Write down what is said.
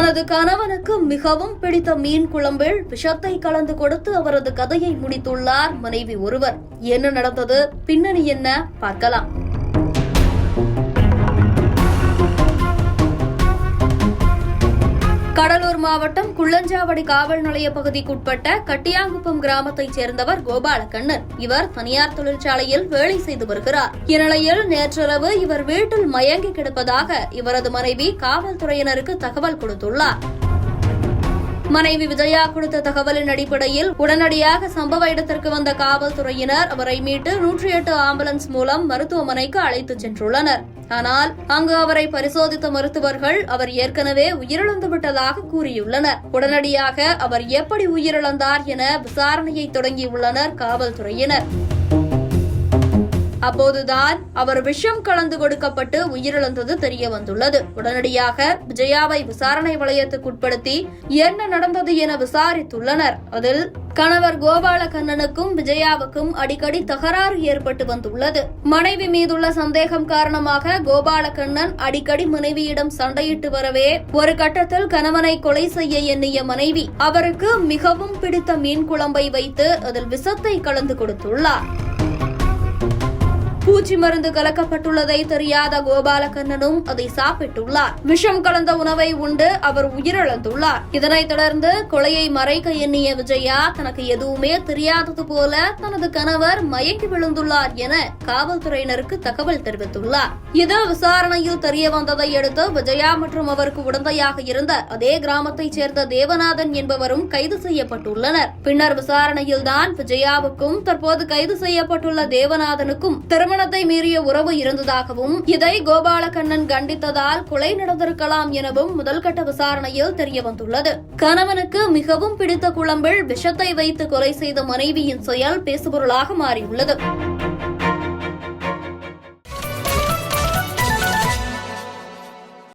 தனது கணவனுக்கு மிகவும் பிடித்த மீன் குழம்பில் விஷத்தை கலந்து கொடுத்து அவரது கதையை முடித்துள்ளார் மனைவி ஒருவர். என்ன நடந்தது, பின்னணி என்ன பார்க்கலாம். கடலூர் மாவட்டம் குள்ளஞ்சாவடி காவல் நிலைய பகுதிக்குட்பட்ட கட்டியாங்குப்பம் கிராமத்தைச் சேர்ந்தவர் கோபாலகண்ணன். இவர் தனியார் தொழிற்சாலையில் வேலை செய்து வருகிறார். இந்நிலையில் நேற்றிரவு இவர் வீட்டில் மயங்கி கிடப்பதாக இவரது மனைவி காவல்துறையினருக்கு தகவல் கொடுத்துள்ளார். மனைவி விஜயா கொடுத்த தகவலின் அடிப்படையில் உடனடியாக சம்பவ இடத்திற்கு வந்த காவல்துறையினர் அவரை மீட்டு 108 ஆம்புலன்ஸ் மூலம் மருத்துவமனைக்கு அழைத்துச் சென்றுள்ளனர். ஆனால் அங்கு அவரை பரிசோதித்த மருத்துவர்கள் அவர் ஏற்கனவே உயிரிழந்து விட்டதாக கூறியுள்ளனர். உடனடியாக அவர் எப்படி உயிரிழந்தார் என விசாரணையை தொடங்கியுள்ளனர் காவல்துறையினர். அப்போதுதான் அவர் விஷம் கலந்து கொடுக்கப்பட்டு உயிரிழந்தது தெரிய வந்துள்ளது. உடனடியாக விஜயாவை விசாரணை வளையத்துக்குட்படுத்தி என்ன நடந்தது என விசாரித்துள்ளனர். அதில் கணவர் கோபாலகண்ணனுக்கும் விஜயாவுக்கும் அடிக்கடி தகராறு ஏற்பட்டு வந்துள்ளது. மனைவி மீதுள்ள சந்தேகம் காரணமாக கோபாலகண்ணன் அடிக்கடி மனைவியிடம் சண்டையிட்டு வரவே ஒரு கட்டத்தில் கணவனை கொலை செய்ய எண்ணிய மனைவி அவருக்கு மிகவும் பிடித்த மீன் குழம்பை வைத்து அதில் விஷத்தை கலந்து கொடுத்துள்ளார். பூச்சி மருந்து கலக்கப்பட்டுள்ளதை தெரியாத கோபாலகண்ணனும் அதை சாப்பிட்டுள்ளார். விஷம் கலந்த உணவை உண்டு அவர் உயிரிழந்துள்ளார். இதனைத் தொடர்ந்து கொலையை மறைக்க எண்ணிய விஜயா தனக்கு எதுவுமே தெரியாதது போல தனது கணவர் மயங்கி விழுந்துள்ளார் என காவல்துறையினருக்கு தகவல் தெரிவித்துள்ளார். இது விசாரணையில் தெரிய வந்ததை அடுத்து விஜயா மற்றும் அவருக்கு உடந்தையாக இருந்த அதே கிராமத்தைச் சேர்ந்த தேவநாதன் என்பவரும் கைது செய்யப்பட்டுள்ளனர். பின்னர் விசாரணையில்தான் விஜயாவுக்கும் தற்போது கைது செய்யப்பட்டுள்ள தேவநாதனுக்கும் திருமணத்தை மீறிய உறவு இருந்ததாகவும் இதை கோபாலகண்ணன் கண்டித்ததால் கொலை நடந்திருக்கலாம் எனவும் முதல்கட்ட விசாரணையில் தெரியவந்துள்ளது. கணவனுக்கு மிகவும் பிடித்த குழம்பில் விஷத்தை வைத்து கொலை செய்த மனைவியின் செயல் பேசுபொருளாக மாறியுள்ளது.